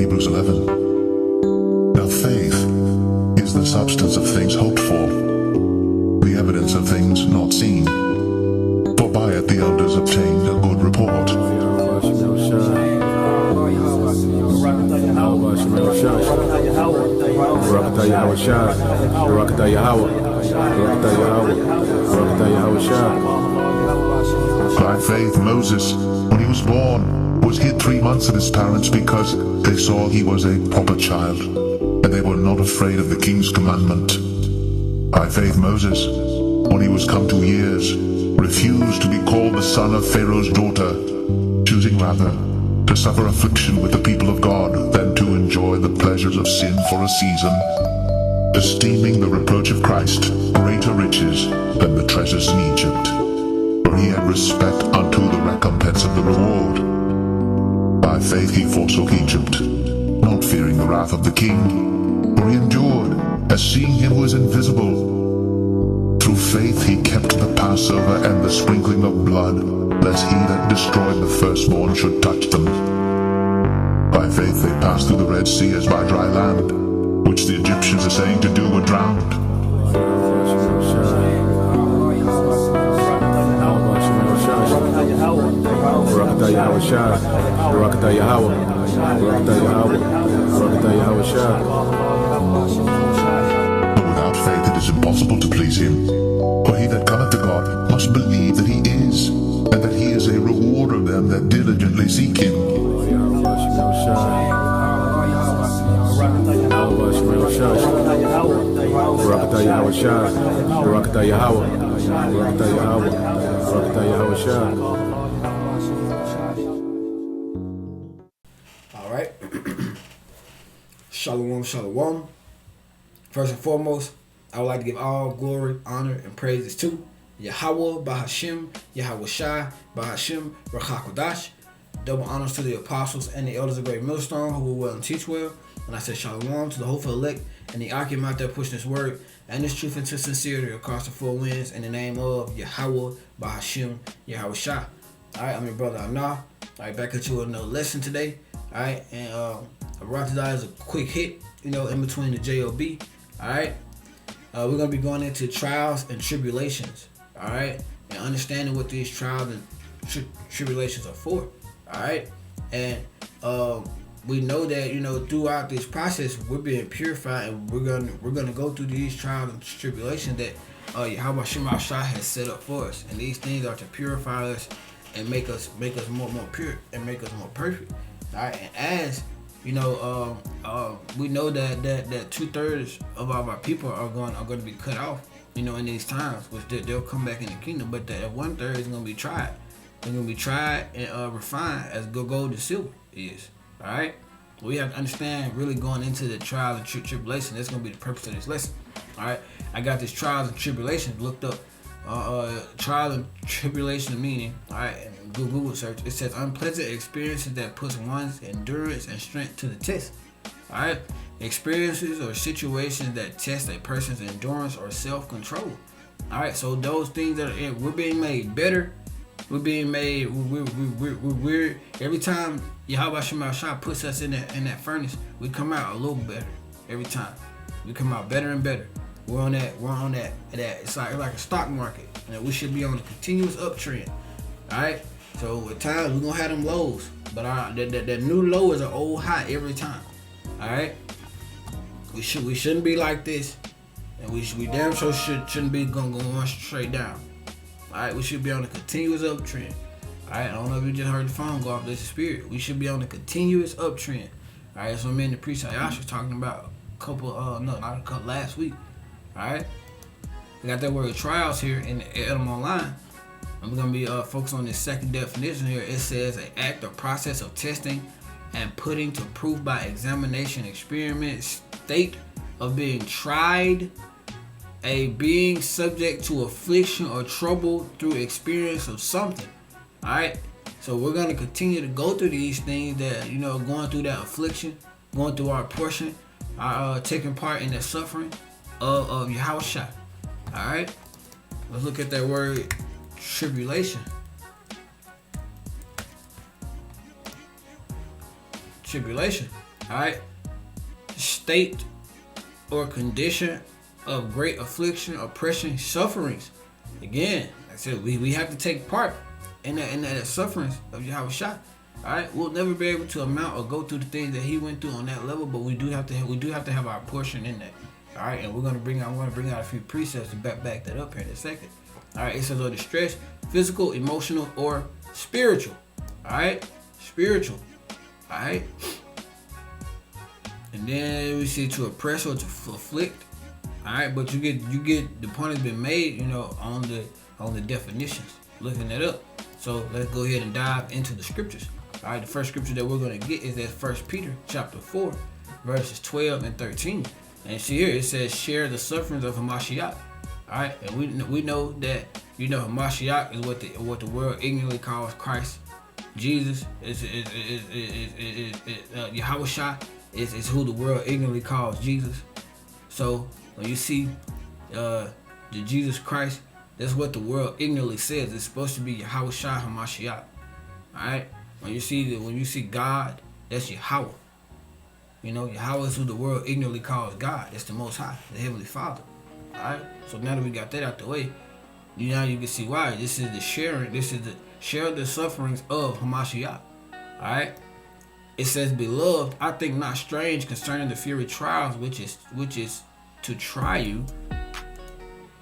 Hebrews 11. Now faith is the substance of things hoped for, the evidence of things not seen. For by it the elders obtained a good report. By faith Moses, when he was born, was hid 3 months of his parents because they saw he was a proper child, and they were not afraid of the king's commandment. By faith Moses, when he was come to years, refused to be called the son of Pharaoh's daughter, choosing rather to suffer affliction with the people of God than to enjoy the pleasures of sin for a season, esteeming the reproach of Christ greater riches than the treasures in Egypt, for he had respect unto the recompense of the reward. By faith he forsook Egypt, not fearing the wrath of the king, for he endured, as seeing him who is invisible. Through faith he kept the Passover and the sprinkling of blood, lest he that destroyed the firstborn should touch them. By faith they passed through the Red Sea as by dry land, which the Egyptians are saying to do were drowned. But without faith it is impossible to please him. For he that cometh to God must believe that he is, and that he is a rewarder of them that diligently seek him. Alright. Shalawam, shalawam. First and foremost, I would like to give all glory, honor, and praises to YAHAWAH, BAHASHIM, YAHAWASHI, BAHASHIM, QADASH. Double honors to the apostles and the elders of Great Millstone who will well and teach well. And I say shalom to the hopeful elect and the Akim out there pushing this word and this truth into sincerity across the four winds in the name of YAHAWAH, BAHASHIM, YAHAWASHI. Alright, I'm your brother Anah. Alright, back at you with another lesson today. Alright, and RAWCHAA is a quick hit, in between the JOB. Alright. We're going to be going into trials and tribulations, all right, and understanding what these trials and tribulations are for, all right, and we know that throughout this process we're being purified, and we're gonna go through these trials and tribulations that YAHAWASHI has set up for us, and these things are to purify us and make us more pure and make us more perfect, all right, and as we know that 2/3 of our people are going to be cut off, in these times, which they'll come back in the kingdom, but that 1/3 is going to be tried. They're going to be tried and refined as gold and silver is. All right, we have to understand really going into the trials and tribulation. That's going to be the purpose of this lesson. All right, I got this trials and tribulations looked up. Trial and tribulation meaning, all right, and Google search, it says unpleasant experiences that puts one's endurance and strength to the test. All right, experiences or situations that test a person's endurance or self-control. All right, so those things that we're being made better. We're being made. We're every time YAHAWASHI puts us in that furnace, we come out a little better. Every time we come out better and better. We're on that. It's like a stock market. We should be on a continuous uptrend. All right. So at times we're gonna have them lows, but that new low is an old high every time. All right. We shouldn't be like this, and we damn sure shouldn't be going straight down. All right. We should be on a continuous uptrend. All right. I don't know if you just heard the phone go off. This is spirit. We should be on a continuous uptrend. All right. So me and the priest Yasharahla was talking about last week. Alright, we got that word trials here in the ATHAM online. I'm going to be focused on this second definition here. It says an act or process of testing and putting to proof by examination, experiment, state of being tried, a being subject to affliction or trouble through experience of something. Alright, so we're going to continue to go through these things that, going through that affliction, going through our portion, taking part in the suffering of YAHAWASHI. Alright, let's look at that word tribulation. Tribulation. Alright? State or condition of great affliction, oppression, sufferings. Again, like I said, we have to take part in that sufferings of YAHAWASHI. Alright, we'll never be able to amount or go through the things that he went through on that level, but we do have to have our portion in that. Alright, and I'm gonna bring out a few precepts to back that up here in a second. Alright, it says, or distress, physical, emotional, or spiritual. Alright, spiritual. Alright. And then we see to oppress or to afflict. Alright, but you get the point has been made, on the definitions. Looking that up. So let's go ahead and dive into the scriptures. Alright, the first scripture that we're gonna get is that 1 Peter chapter 4, verses 12 and 13. And see here it says, share the sufferings of Hamashiach. Alright, and we know that Hamashiach is what the world ignorantly calls Christ. Jesus is YAHAWASHI is who the world ignorantly calls Jesus. So when you see the Jesus Christ, that's what the world ignorantly says. It's supposed to be YAHAWASHI Hamashiach. Alright? When you see God, that's Yahawah. Yahawah is who the world ignorantly calls God. That's the Most High, the Heavenly Father. Alright? So now that we got that out the way, now you can see why. This is the share the sufferings of Hamashiach. Alright? It says, beloved, I think not strange concerning the fiery trials which is to try you.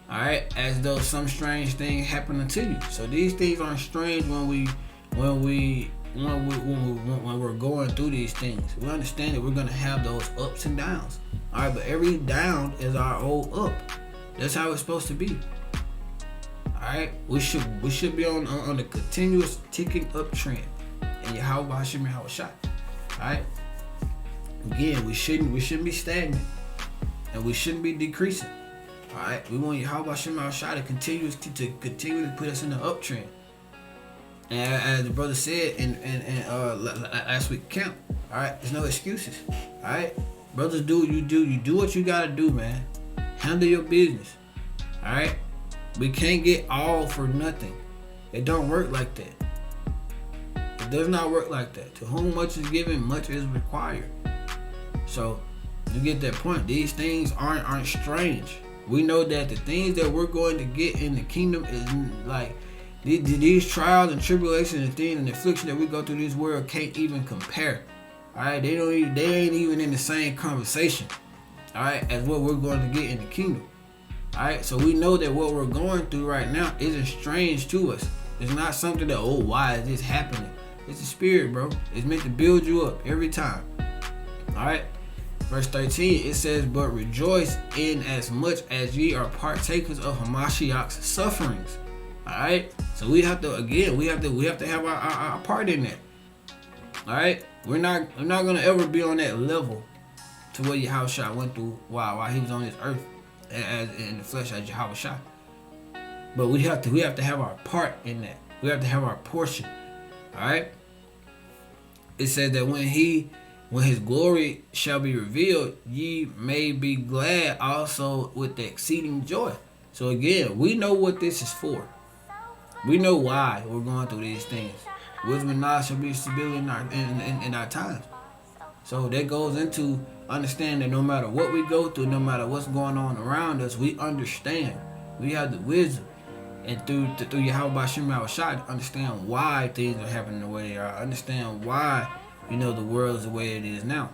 Alright, as though some strange thing happened unto you. So these things aren't strange when we're going through these things. We understand that we're gonna have those ups and downs. Alright, but every down is our old up. That's how it's supposed to be. Alright, we should be on a continuous ticking uptrend. And YAHAWASHI. Alright. Again, we shouldn't be stagnant. And we shouldn't be decreasing. Alright, we want YAHAWASHI to continue to put us in the uptrend. And as the brother said in last week camp, alright, there's no excuses. Alright? Brothers, you do what you gotta do, man. Handle your business. Alright? We can't get all for nothing. It don't work like that. It does not work like that. To whom much is given, much is required. So you get that point. These things aren't strange. We know that the things that we're going to get in the kingdom is like these trials and tribulations and things and affliction that we go through this world can't even compare. Alright, they ain't even in the same conversation. Alright, as what we're going to get in the kingdom. Alright, so we know that what we're going through right now isn't strange to us. It's not something that, why is this happening? It's a spirit, bro. It's meant to build you up every time. Alright. Verse 13, it says, but rejoice in as much as ye are partakers of Hamashiach's sufferings. Alright? So we have to have our part in that. Alright? We're not gonna ever be on that level to what YAHAWASHI went through while he was on this earth as in the flesh as YAHAWASHI. But we have to have our part in that. We have to have our portion. Alright? It says that when his glory shall be revealed, ye may be glad also with the exceeding joy. So again, we know what this is for. We know why we're going through these things. Wisdom and knowledge shall be stability in our times. So that goes into understanding that no matter what we go through, no matter what's going on around us, we understand. We have the wisdom. And through YAHAWASHI to understand why things are happening the way they are. Understand why, the world is the way it is now.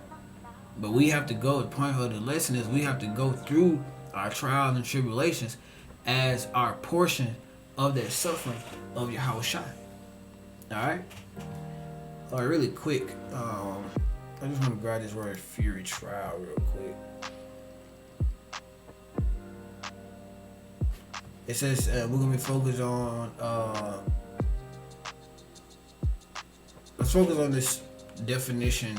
But we have to go, the point of the lesson is we have to go through our trials and tribulations as our portion of that suffering of YAHAWASHI. Alright? Alright, really quick. I just want to grab this word fury trial real quick. It says we're going to be focused on let's focus on this definition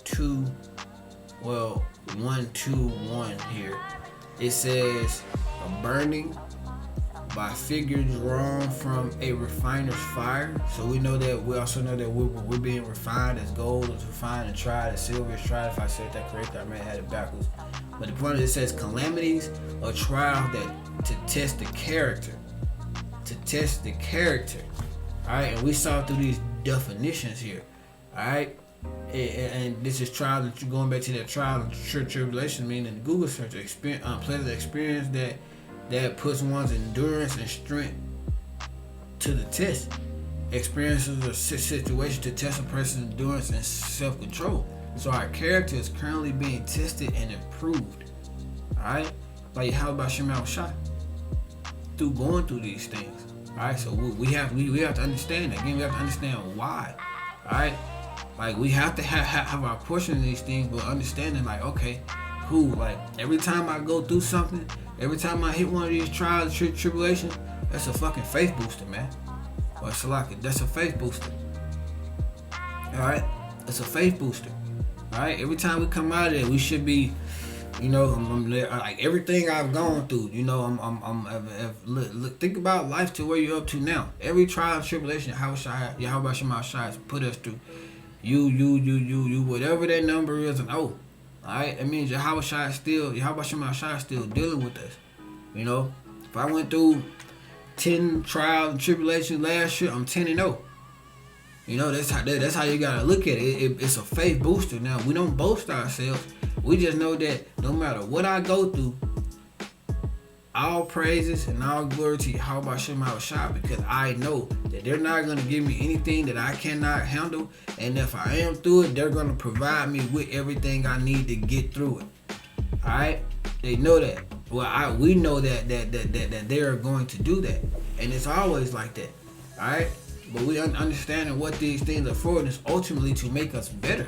1:2:1 here. It says a burning by figure drawn from a refiner's fire. So we also know that we're being refined as gold is refined and tried as silver is tried. If I said that correctly, I may have had it backwards. But the point is, it says calamities or trials that to test the character. To test the character. Alright, and we saw through these definitions here. Alright, And this is trial that you're going back to that trial and tribulation, meaning Google search experience, pleasant experience that puts one's endurance and strength to the test. Experiences or situations to test a person's endurance and self-control. So our character is currently being tested and improved. Alright? Like YAHAWASHI. Through going through these things. Alright, so we have to understand that. Again, we have to understand why. Alright? Like we have to have our portion of these things, but understanding like, okay, cool, like every time I go through something, every time I hit one of these trials, tribulations, that's a fucking faith booster, man. Or Shalawam, that's a faith booster. Alright? That's a faith booster. Alright? Every time we come out of it, we should be, you know, like everything I've gone through, you know, look, think about life to where you're up to now. Every trial and tribulation YAHAWASHI has put us through. You, whatever that number is, and alright? That means YAHAWASHI is still dealing with us. You know, if I went through 10 trials and tribulations last year, I'm 10-0. You know, that's how you gotta look at it. It's a faith booster. Now, we don't boast ourselves. We just know that no matter what I go through, all praises and all glory to YAHAWASHI, because I know that they're not gonna give me anything that I cannot handle, and if I am through it, they're gonna provide me with everything I need to get through it. All right, they know that. Well, we know that they are going to do that, and it's always like that. All right, but we understanding what these things are for, and it's ultimately to make us better.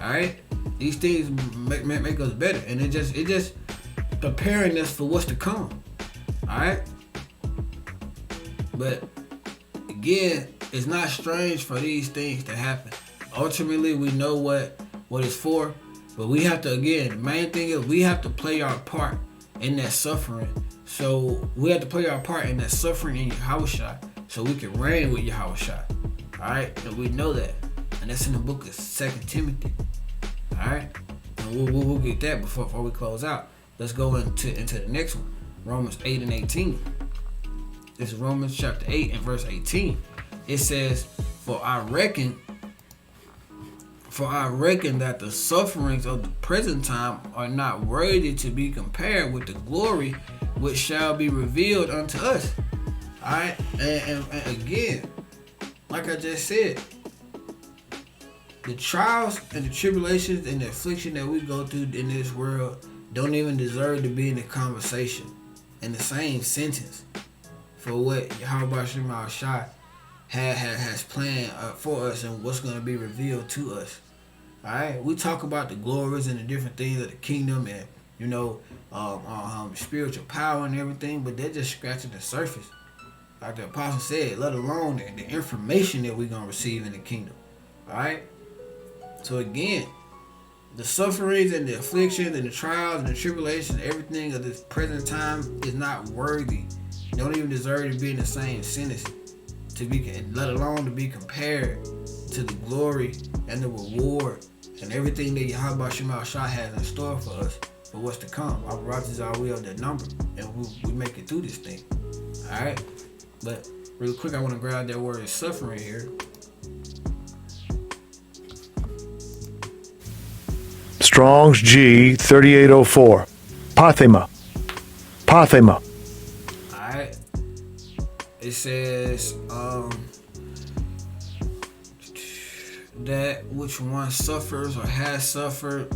All right, these things make us better, and it just preparing us for what's to come. All right, but again, it's not strange for these things to happen. Ultimately, we know what it's for, but we have to, again, the main thing is we have to play our part in that suffering. So we have to play our part in that suffering in YAHAWASHI, so we can reign with YAHAWASHI. All right, and we know that, and that's in the book of 2 Timothy. All right, and we'll get that before we close out. Let's go into the next one, Romans 8 and 18. This is Romans chapter 8 and verse 18. It says, For I reckon that the sufferings of the present time are not worthy to be compared with the glory which shall be revealed unto us. Alright, and again, like I just said, the trials and the tribulations and the affliction that we go through in this world don't even deserve to be in the conversation, in the same sentence, for what YAHAWASHI has planned for us and what's going to be revealed to us. Alright, we talk about the glories and the different things of the kingdom and, you know, spiritual power and everything, but they're just scratching the surface. Like the apostle said, let alone the information that we're going to receive in the kingdom. Alright? So again, the sufferings and the afflictions and the trials and the tribulations, everything of this present time is not worthy. Don't even deserve to be in the same sentence, let alone to be compared to the glory and the reward and everything that YAHAWASHI has in store for us, for what's to come. Our righteous are we of that number, and we make it through this thing. Alright? But real quick, I want to grab that word suffering here. Strong's G 3804. Pathema. Alright. It says, that which one suffers or has suffered.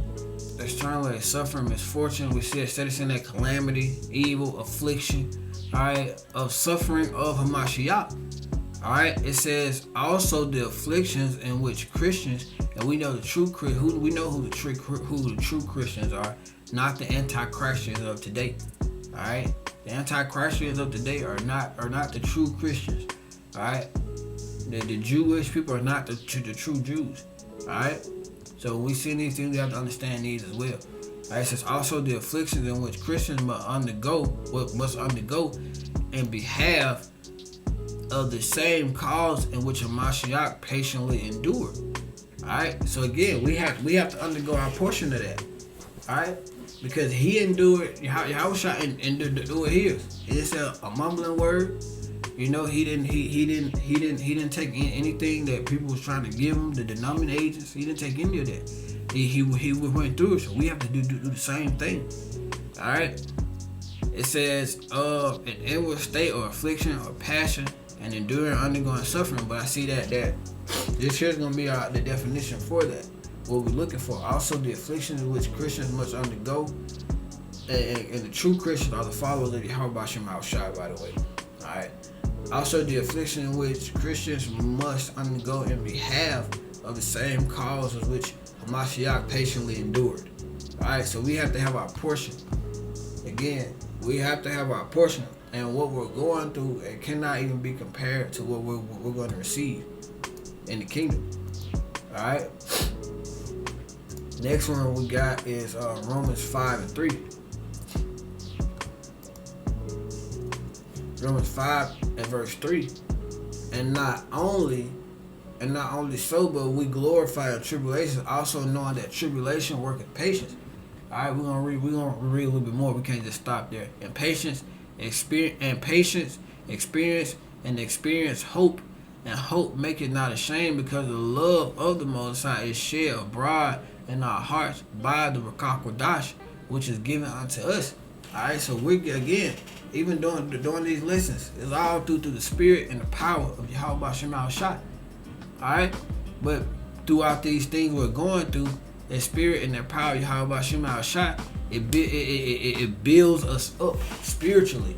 That's translated suffer, misfortune. We see it saying that calamity, evil, affliction, alright, of suffering of Hamashiach. Alright, it says also the afflictions in which Christians, and we know the true who the true Christians are, not the anti-Christians of today. Alright, the anti-Christians of today are not the true Christians. Alright, the Jewish people are not the true Jews. Alright, so when we see these things, we have to understand these as well. Alright, it says also the afflictions in which Christians must undergo in behalf of the same cause in which a Mashiach patiently endured. Alright, so again, we have to undergo our portion of that. Alright, because he endured, YAHAWASHI endured his. It's a mumbling word. You know, he didn't take anything that people was trying to give him, the denominations. He didn't take any of that. He went through it, so we have to do the same thing. All right. It says an inward state or affliction or passion and enduring undergoing suffering. But I see that this here's gonna be the definition for that. What we're looking for. Also, the afflictions in which Christians must undergo, and the true Christians are the followers of YAHAWASHI, by the way. All right. Also, the affliction in which Christians must undergo in behalf of the same cause as which Hamashiach patiently endured. Alright, so we have to have our portion. Again, we have to have our portion. And what we're going through, it cannot even be compared to what we're going to receive in the kingdom. Alright? Next one we got is Romans 5:3. Romans 5:3. And not only so, but we glorify in tribulation, also knowing that tribulation worketh patience. Alright, we're gonna read a little bit more. We can't just stop there. And patience, experience hope, and hope maketh not ashamed, because the love of the Most High is shed abroad in our hearts by the QADASH, which is given unto us. Alright, so we again, even during these lessons, it's all through the spirit and the power of YAHAWASHI. Alright? But throughout these things we're going through, that spirit and that power of YAHAWASHI, it builds us up spiritually.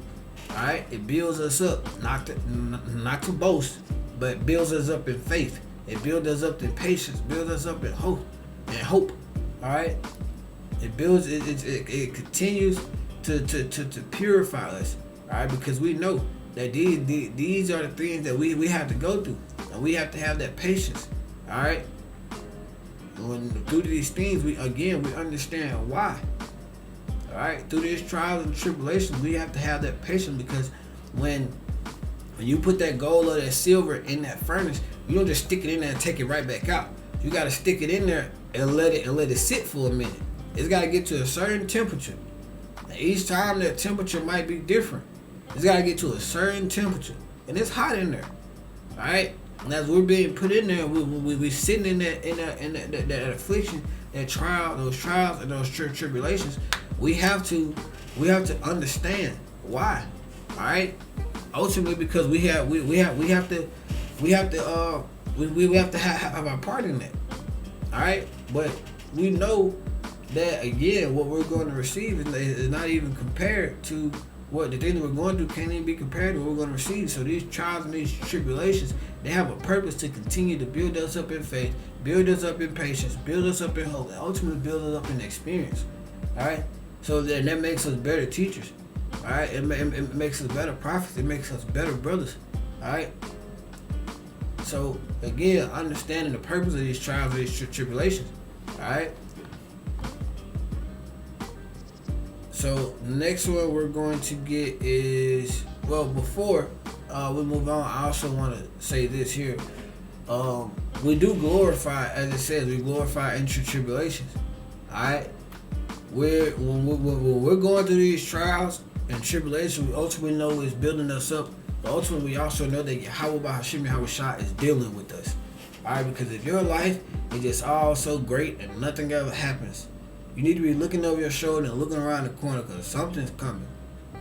Alright? It builds us up, not to boast, but builds us up in faith. It builds us up in patience, builds us up in hope. Alright? It builds it continues to purify us. Alright? Because we know that these are the things that we have to go through. And we have to have that patience. Alright? When through these things we understand why. Alright? Through these trials and tribulations, we have to have that patience, because when you put that gold or that silver in that furnace, you don't just stick it in there and take it right back out. You gotta stick it in there and let it sit for a minute. It's gotta get to a certain temperature. And each time that temperature might be different. It's gotta get to a certain temperature. And it's hot in there. Alright? And as we're being put in there, we sitting in that affliction, that trial, those trials and those tribulations. We have to understand why. All right. Ultimately, because we have to have our part in that. All right. But we know that again, what we're going to receive is not even compared to what the things we're going through. Can't even be compared to what we're going to receive. So these trials and these tribulations, they have a purpose to continue to build us up in faith, build us up in patience, build us up in hope, and ultimately build us up in experience. All right. So that makes us better teachers. All right. It makes us better prophets. It makes us better brothers. All right. So again, understanding the purpose of these trials and these tribulations. All right. So the next one we're going to get is, well, before we move on, I also want to say this here. We do glorify, as it says, we glorify in tribulations. Alright? When we're going through these trials and tribulations, we ultimately know it's building us up. But ultimately, we also know that YAHAWASHI is dealing with us. Alright? Because if your life is just all so great and nothing ever happens, you need to be looking over your shoulder and looking around the corner, because something's coming.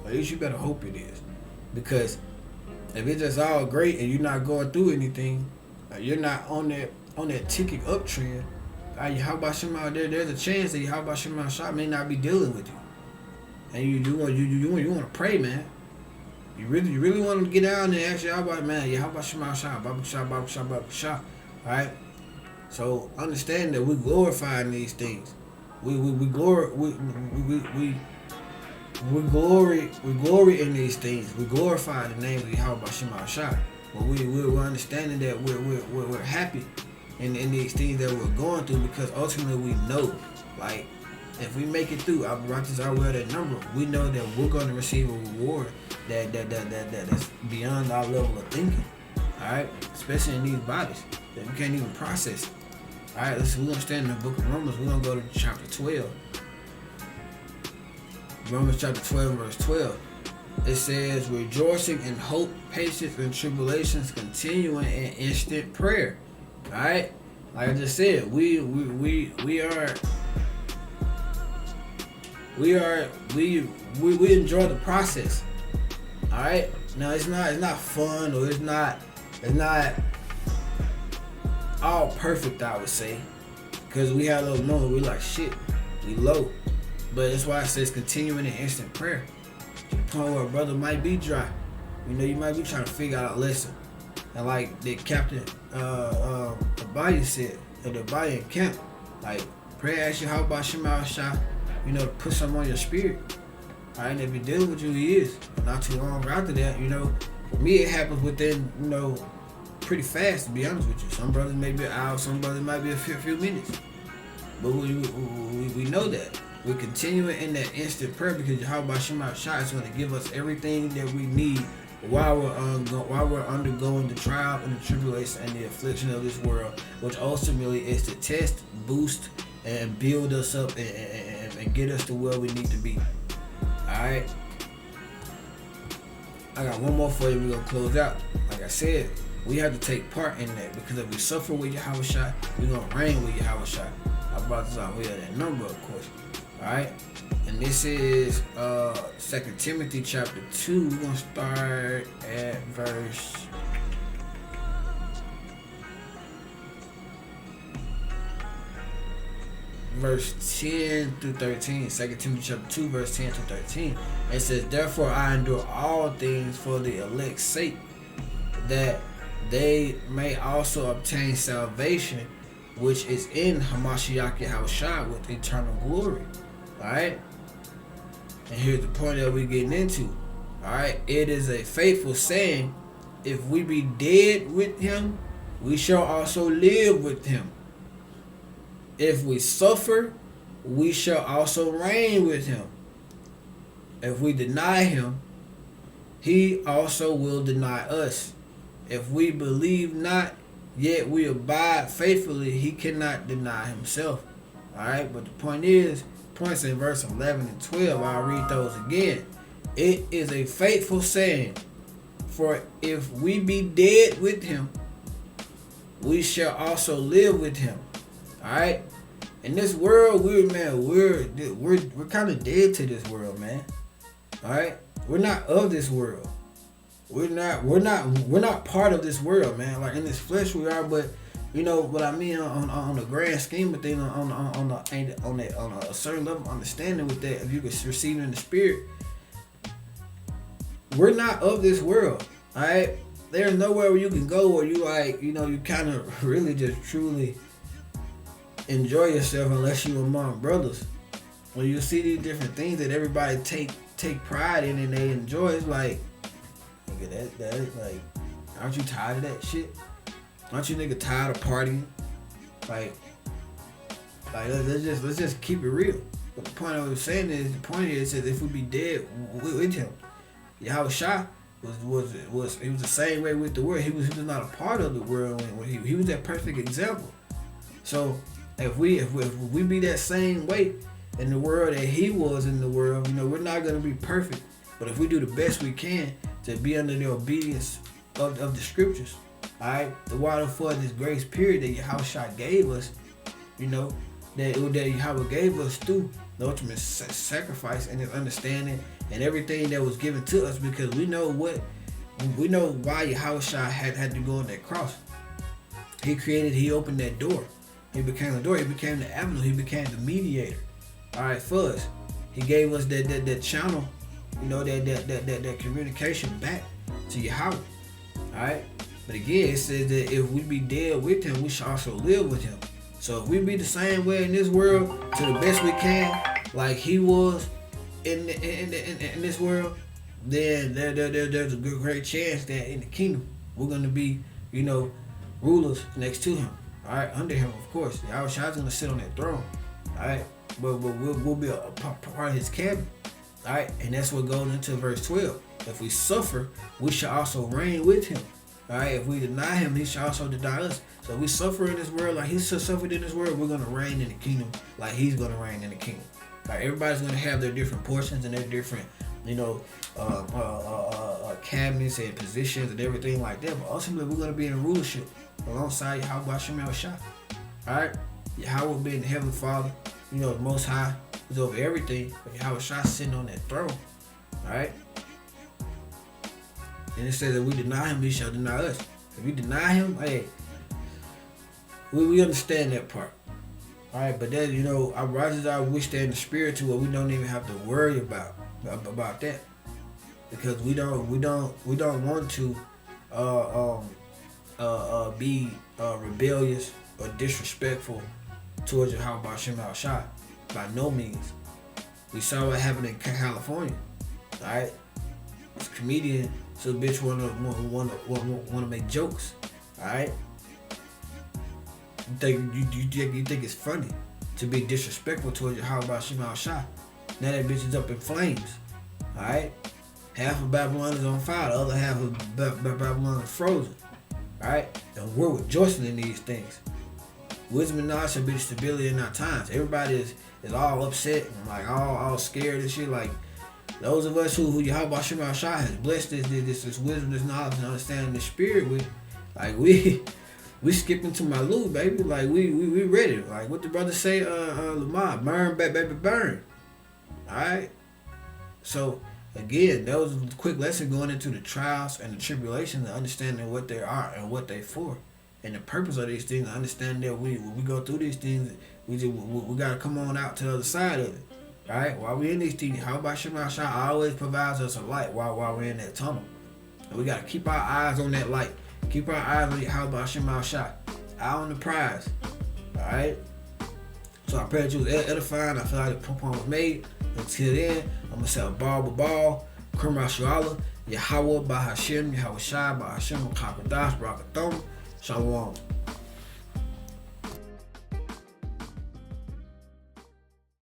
Or at least you better hope it is. Because if it's just all great and you're not going through anything, you're not on that ticking uptrend, YAHAWASHI, there's a chance that YAHAWASHI may not be dealing with you. And you want to pray, man. You really want to get down there and ask YAHAWASHI, man, YAHAWASHI. Alright? So understand that we glorifying these things. We glory in these things. We glorify the name of YAHAWASHI. But we're understanding that we're happy in these things that we're going through, because ultimately we know, like, if we make it through, I wear that number, we know that we're going to receive a reward that's beyond our level of thinking. All right, especially in these bodies that we can't even process. All right, we're going to stand in the book of Romans. We're going to go to chapter 12. Romans chapter 12, verse 12. It says rejoicing in hope, patience in tribulations, continuing in instant prayer. Alright? Like I just said, we enjoy the process. Alright? Now it's not fun, or it's not all perfect, I would say. Because we have those moments we're like, shit, we low. But that's why it says continuing in instant prayer. To the point where a brother might be dry. You know, you might be trying to figure out a lesson. And like the captain Abaya said, at the Abaya camp, like, pray, ask YAHAWASHI, you know, to put something on your spirit. Alright, and if he deals with you, he is. But not too long after that, you know, for me it happens within, you know, pretty fast, to be honest with you. Some brothers may be an hour, some brothers might be a few minutes. But we know that. We're continuing in that instant prayer because YAHAWASHI is going to give us everything that we need while we're undergoing the trial and the tribulation and the affliction of this world, which ultimately is to test, boost, and build us up and get us to where we need to be. Alright? I got one more for you. We're going to close out. Like I said, we have to take part in that, because if we suffer with YAHAWASHI, we're going to reign with YAHAWASHI. I brought this out. We have that number, of course. Alright? And this is 2 Timothy chapter 2. We're going to start at verse 10 through 13. 2 Timothy chapter 2, verse 10 through 13. It says, therefore I endure all things for the elect's sake, that they may also obtain salvation, which is in Hamashiach Yahushua with eternal glory. Alright? And here's the point that we're getting into. Alright? It is a faithful saying, if we be dead with him, we shall also live with him. If we suffer, we shall also reign with him. If we deny him, he also will deny us. If we believe not, yet we abide faithfully, he cannot deny himself. Alright, but the point is, points in verse 11 and 12, I'll read those again. It is a faithful saying, for if we be dead with him, we shall also live with him. Alright? In this world, we're kind of dead to this world, man. Alright? We're not of this world. We're not part of this world, man. Like in this flesh we are, but you know what I mean on the grand scheme of things, on a certain level of understanding with that, if you can receive it in the spirit, we're not of this world. Alright? There's nowhere where you can go where you you kind of really just truly enjoy yourself unless you among brothers. When you see these different things that everybody take pride in and they enjoy, it's like, nigga, that is like, aren't you tired of that shit? Aren't you nigga tired of partying? Like let's just keep it real. But the point I was saying is, if we be dead with him, YAHAWASHI was the same way with the world. He was not a part of the world when he was that perfect example. So if we be that same way in the world that he was in the world, you know, we're not gonna be perfect. But if we do the best we can to be under the obedience of the scriptures, alright, the water for this grace period that YAHAWASHI gave us, you know, that Yahweh gave us through the ultimate sacrifice and his understanding and everything that was given to us, because we know why YAHAWASHI had to go on that cross. He opened that door. He became the door. He became the avenue. He became the mediator. Alright, for us. He gave us that channel, you know, that communication back to Yahweh. Alright? But again, it says that if we be dead with him, we shall also live with him. So if we be the same way in this world to the best we can, like he was in this world, then there's a great chance that in the kingdom we're gonna be, you know, rulers next to him. Alright, under him, of course. YAHAWASHI's gonna sit on that throne. Alright, but we'll be a part of his cabinet. Alright, and that's what goes into verse 12. If we suffer, we shall also reign with him. Alright, if we deny him, he shall also deny us. So if we suffer in this world like he suffered in this world, we're gonna reign in the kingdom like he's gonna reign in the kingdom. Alright, everybody's gonna have their different portions and their different cabinets and positions and everything like that. But ultimately, we're gonna be in rulership alongside YAHAWASHI. Alright? Yahweh being the Heavenly Father, the Most High is over everything. But YAHAWASHI sitting on that throne. Alright? And it says that we deny him, he shall deny us. If we deny him, hey, we understand that part. Alright, but then, I wish that in the spiritual where we don't even have to worry about that. Because we don't want to be rebellious or disrespectful towards YAHAWASHI. By no means. We saw what happened in California. Alright? This comedian, so bitch wanna make jokes. Alright? You think it's funny to be disrespectful towards YAHAWASHI. Now that bitch is up in flames. Alright? Half of Babylon is on fire, the other half of Babylon is frozen. Alright? And we're rejoicing in these things. Wisdom and knowledge shall be the stability in our times. Everybody is all upset and like all scared and shit. Like those of us who YAHAWASHI has blessed this wisdom, this knowledge, and understanding the spirit with, like we skipping to my loot, baby. Like we ready. Like what the brother say, Lamar, burn, baby, burn. Alright? So again, that was a quick lesson going into the trials and the tribulations and understanding what they are and what they for. And the purpose of these things, understand that when we go through these things, we gotta come on out to the other side of it. Right? While we in these things, YAHAWASHI always provides us a light while we're in that tunnel. And we gotta keep our eyes on that light. Keep our eyes on YAHAWASHI. Eye on the prize. Alright? So I pray that you was edifying. I feel like the point was made. Until then, I'm gonna say a ball. Yasharahla, YAHAWAH, BAHASHIM, YAHAWASHI, BAHASHIM, QADASH, BARAK, Shalawam.